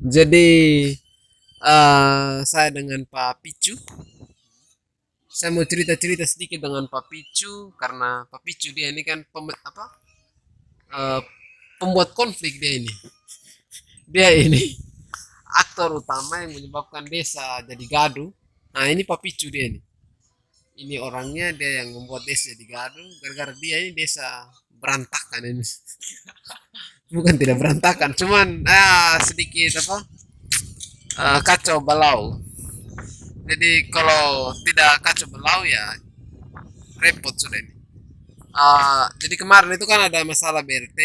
Jadi saya dengan Pak Picu, saya mau cerita-cerita sedikit dengan Pak Picu karena Pak Picu dia ini kan eh, pembuat konflik dia ini. Dia ini aktor utama yang menyebabkan desa jadi gaduh. Nah ini Pak Picu dia ini. Ini orangnya dia yang membuat desa jadi gaduh. Gara-gara dia ini desa berantakan ini. Bukan tidak berantakan, cuman sedikit kacau balau. Jadi kalau tidak kacau balau ya repot sudah ini. Jadi kemarin itu kan ada masalah BRT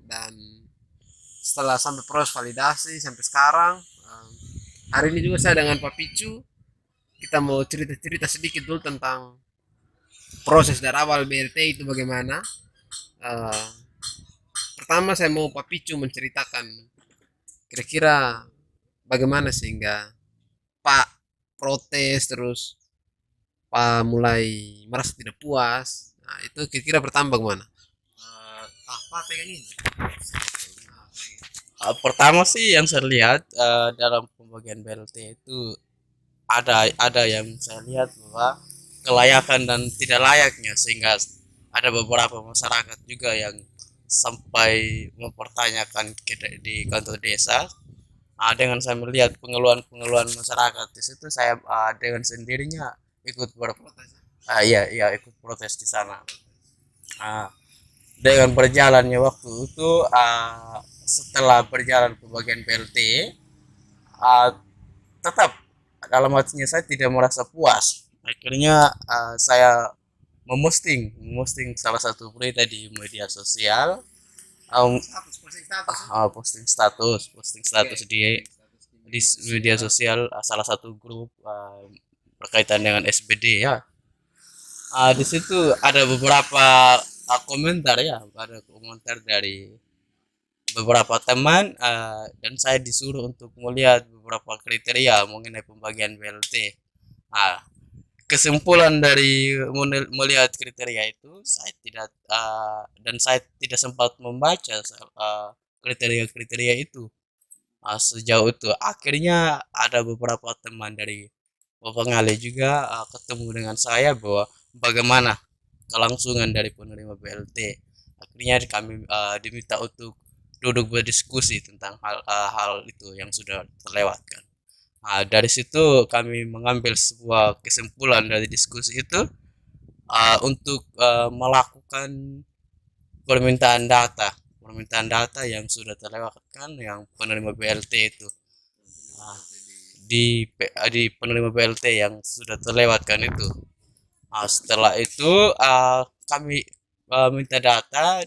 dan setelah sampai proses validasi sampai sekarang, hari ini juga saya dengan Pak Picu kita mau cerita-cerita sedikit dulu tentang proses dari awal BRT itu bagaimana. Uh, Pertama saya mau Pak Picu menceritakan kira-kira bagaimana sehingga Pak protes terus Pak mulai merasa tidak puas. Nah, itu kira-kira bertambah kemana? Apa pegang ini? Pertama sih yang saya lihat dalam pembagian BLT itu ada yang saya lihat bahwa kelayakan dan tidak layaknya, sehingga ada beberapa masyarakat juga yang sampai mempertanyakan di kantor desa. Dengan saya melihat pengeluhan-pengeluhan masyarakat di situ, saya dengan sendirinya ikut iya iya ikut protes di sana. Ah, dengan berjalannya waktu itu, setelah berjalan pembagian BLT, uh, tetap dalam hatinya saya tidak merasa puas. Akhirnya saya memosting salah satu berita di media sosial, um, posting status di media sosial, salah satu grup berkaitan dengan SBD ya. Di situ ada beberapa komentar ya, ada komentar dari beberapa teman, dan saya disuruh untuk melihat beberapa kriteria mengenai pembagian BLT. Nah, kesimpulan dari melihat kriteria itu, saya tidak dan saya tidak sempat membaca kriteria-kriteria itu sejauh itu. Akhirnya ada beberapa teman dari Bapak Ngale juga ketemu dengan saya bahwa bagaimana kelangsungan dari penerima BLT. Akhirnya kami diminta untuk duduk berdiskusi tentang hal itu yang sudah terlewatkan. Dari situ kami mengambil sebuah kesimpulan dari diskusi itu, untuk melakukan permintaan data yang sudah terlewatkan, yang penerima BLT itu. Ah, di penerima BLT yang sudah terlewatkan itu. Setelah itu kami minta data.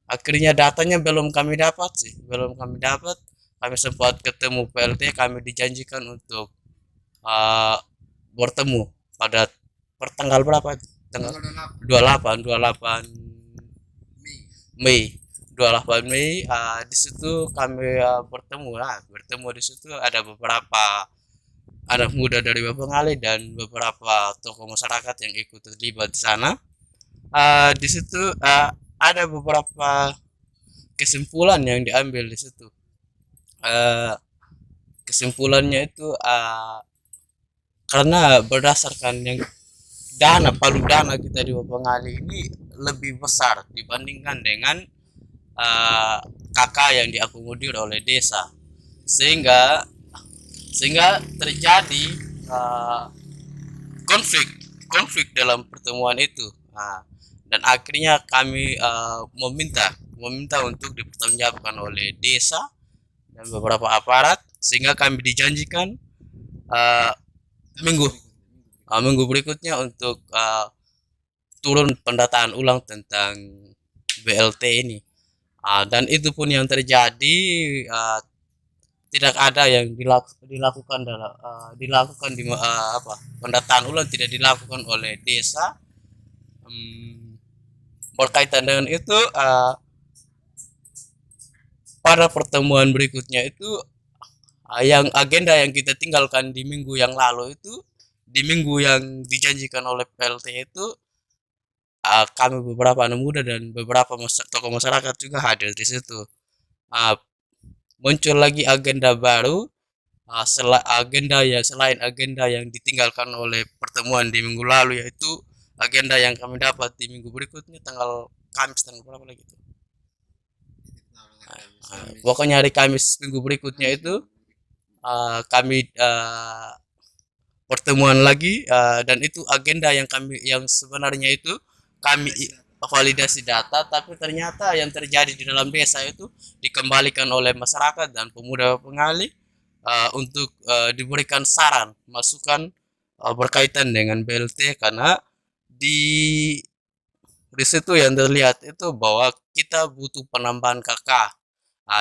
Akhirnya datanya belum kami dapat sih, belum kami dapat. Kami sempat ketemu PLT, kami dijanjikan untuk uh, bertemu pada pertanggal berapa? Tanggal 28 Mei. 28 Mei, di situ kami bertemu di situ ada beberapa anak muda dari Bapangali dan beberapa tokoh masyarakat yang ikut terlibat di sana. Di situ ada beberapa kesimpulan yang diambil di situ. Uh, Kesimpulannya itu, karena berdasarkan yang palu dana kita di Bapangali ini lebih besar dibandingkan dengan kakak yang diakomodir oleh desa, sehingga terjadi uh, konflik konflik dalam pertemuan itu. Dan akhirnya kami meminta untuk dipertanggungjawabkan oleh desa dan beberapa aparat, sehingga kami dijanjikan uh, minggu minggu berikutnya untuk turun pendataan ulang tentang BLT ini. Dan itu pun yang terjadi. Tidak ada yang dilakukan dalam dilakukan di pendataan ulang tidak dilakukan oleh desa. Berkaitan dengan itu, pada pertemuan berikutnya itu Yang agenda yang kita tinggalkan di minggu yang lalu itu, di minggu yang dijanjikan oleh PLT itu, kami beberapa anak muda dan beberapa tokoh masyarakat juga hadir di situ. Ah, Muncul lagi agenda baru, agenda yang selain agenda yang ditinggalkan oleh pertemuan di minggu lalu, yaitu agenda yang kami dapat di minggu berikutnya tanggal Kamis, tanggal berapa lagi itu? Pokoknya hari Kamis minggu berikutnya itu, kami pertemuan lagi, dan itu agenda yang sebenarnya itu kami validasi data, tapi ternyata yang terjadi di dalam desa itu dikembalikan oleh masyarakat dan pemuda pengali, untuk diberikan saran masukan berkaitan dengan BLT, karena di di situ yang terlihat itu bahwa kita butuh penambahan KK,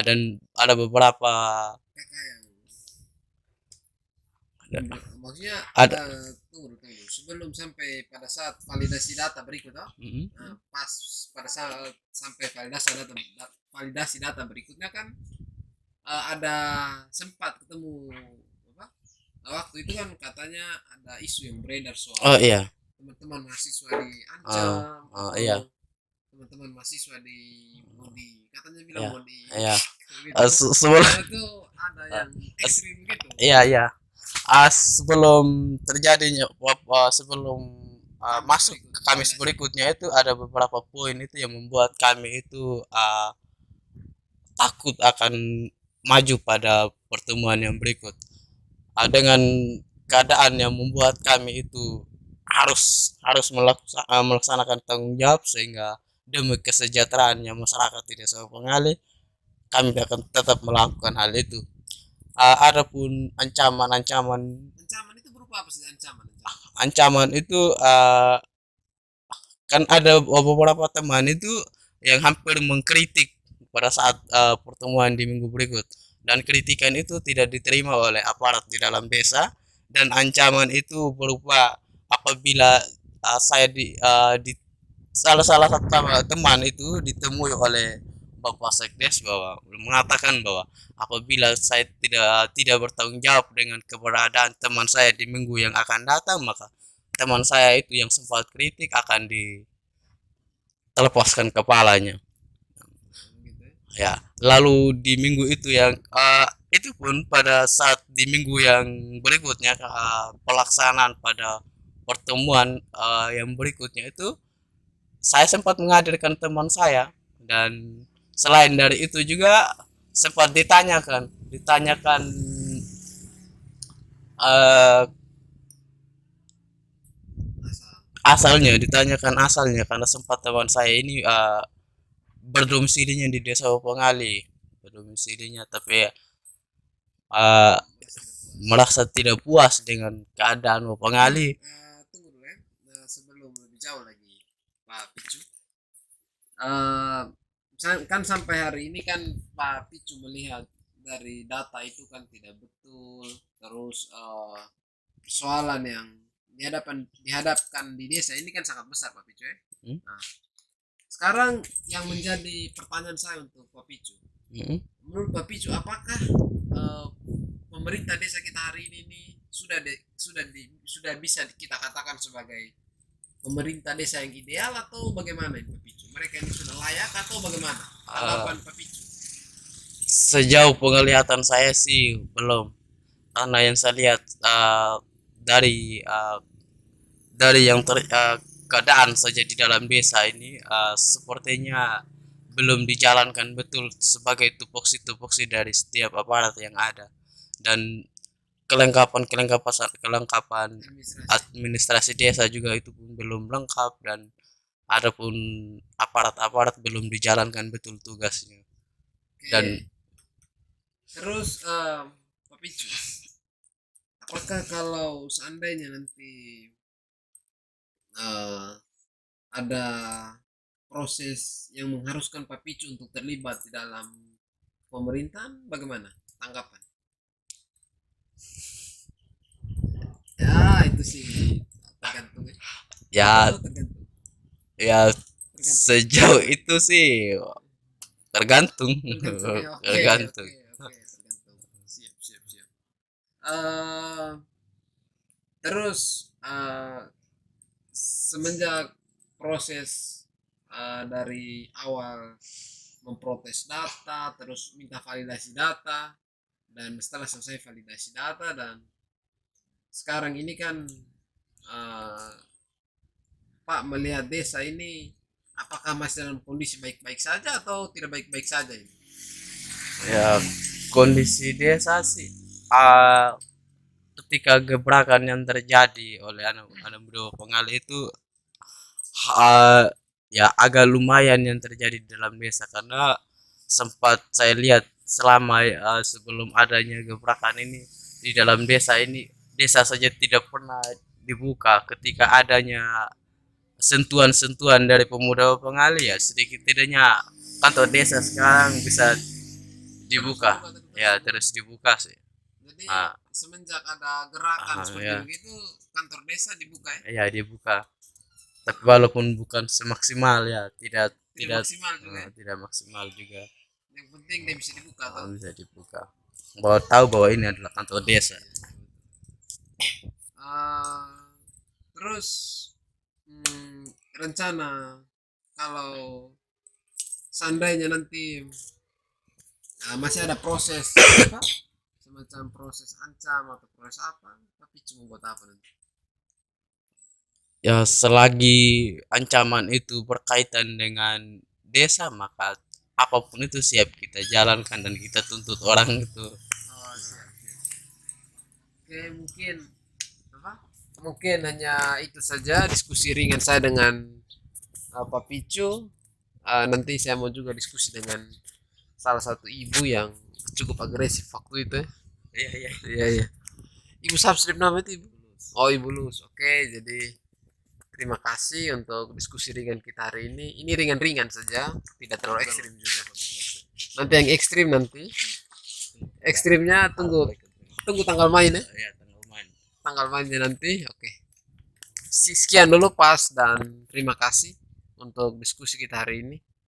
dan ada beberapa maksudnya ada. tunggu sebelum sampai pada saat validasi data berikut Mm-hmm. pas pada saat sampai validasi data berikutnya kan ada sempat ketemu apa waktu itu kan katanya ada isu yang beredar soal Oh iya. teman-teman mahasiswa diancam Iya. atau teman-teman mahasiswa katanya bilang Iya. mau di Iya. gitu. Sebelum Itu ada yang ekstrim gitu. iya. Sebelum terjadinya sebelum masuk ke Kamis berikutnya itu, ada beberapa poin itu yang membuat kami itu takut akan maju pada pertemuan yang berikut, dengan keadaan yang membuat kami itu harus melaksanakan tanggung jawab, sehingga demi kesejahteraannya masyarakat di desa Pengali, kami akan tetap melakukan hal itu. Adapun ancaman Ancaman itu berupa apa sih ancaman itu, kan ada beberapa teman itu yang hampir mengkritik pada saat pertemuan di minggu berikut, dan kritikan itu tidak diterima oleh aparat di dalam desa, dan ancaman itu berupa apabila saya di salah satu teman itu ditemui oleh Bapak Sekdes, bahwa mengatakan bahwa apabila saya tidak bertanggung jawab dengan keberadaan teman saya di minggu yang akan datang, maka teman saya itu yang sempat kritik akan ditelepaskan kepalanya. Ya, lalu di minggu itu itu pun pada saat di minggu yang berikutnya, pelaksanaan pada pertemuan yang berikutnya itu, saya sempat menghadirkan teman saya, dan selain dari itu juga sempat ditanyakan uh, asalnya, karena sempat teman saya ini berdomisilinya di desa Pengali, tapi uh, merasa tidak puas dengan keadaan Pengali. Tunggu dulu ya. Sebelum lebih jauh lagi Pak Picu, kan sampai hari ini kan Pak Picu melihat dari data itu kan tidak betul, terus persoalan yang dihadapkan di desa ini kan sangat besar Pak Picu ya. Nah, sekarang yang menjadi pertanyaan saya untuk Pak Picu, menurut Pak Picu apakah pemerintah desa kita hari ini sudah bisa kita katakan sebagai pemerintah desa yang ideal, atau bagaimana Pak Picu? Mereka ini sudah layak atau bagaimana? Tanggapan Pak Picu? Sejauh penglihatan saya sih belum, karena yang saya lihat dari keadaan saja di dalam desa ini, sepertinya belum dijalankan betul sebagai tupoksi dari setiap aparat yang ada, dan kelengkapan administrasi desa juga itu pun belum lengkap, dan adapun aparat belum dijalankan betul tugasnya. Dan terus Pak Picu, apakah kalau seandainya nanti ada proses yang mengharuskan Pak Picu untuk terlibat di dalam pemerintahan, bagaimana tanggapan? Ya itu sih tergantung ya tergantung. sejauh itu sih tergantung. Tergantung ya. Oke, Tergantung. tergantung. Siap. eh terus semenjak proses dari awal memprotes data, terus minta validasi data, dan setelah selesai validasi data, dan sekarang ini kan eh, Pak melihat desa ini apakah masih dalam kondisi baik-baik saja atau tidak baik-baik saja ini? Ya, kondisi desa sih ah, ketika gebrakan yang terjadi oleh anak bro pengali itu ah, ya agak lumayan yang terjadi di dalam desa karena sempat saya lihat selama sebelum adanya gebrakan ini di dalam desa ini, desa saja tidak pernah dibuka. Ketika adanya sentuhan-sentuhan dari pemuda pengali, ya sedikit tidaknya kantor desa sekarang bisa Terus dibuka, dibuka tetap ya dibuka. terus dibuka sih. Jadi Ah, semenjak ada gerakan seperti ya, begitu, kantor desa dibuka ya? ya dibuka. Tapi walaupun bukan semaksimal, ya tidak Tidak tidak maksimal juga ya? tidak maksimal juga. Yang penting dia bisa dibuka toh. Bisa dibuka, bahwa tahu bahwa ini adalah kantor desa. Ah, terus rencana kalau seandainya nanti masih ada proses apa semacam proses ancam atau proses apa, tapi cuma buat apa nanti? Ya selagi ancaman itu berkaitan dengan desa, maka apapun itu siap kita jalankan dan kita tuntut orang itu. Oh, siap, siap. Oke, mungkin apa? Mungkin hanya itu saja diskusi ringan saya dengan Pak Picu. Nanti saya mau juga diskusi dengan salah satu ibu yang cukup agresif waktu itu. Iya, iya. Iya, iya. Ibu subscribe nama itu ibu. Oh, Ibu Lus. Oke, jadi terima kasih untuk diskusi ringan kita hari ini. Ini ringan-ringan saja, tidak terlalu ekstrim juga. Nanti yang ekstrim nanti. Ekstrimnya tunggu tunggu tanggal main ya. Ya, tanggal main. Tanggal mainnya nanti. Oke. Sekian dulu Pas dan terima kasih untuk diskusi kita hari ini.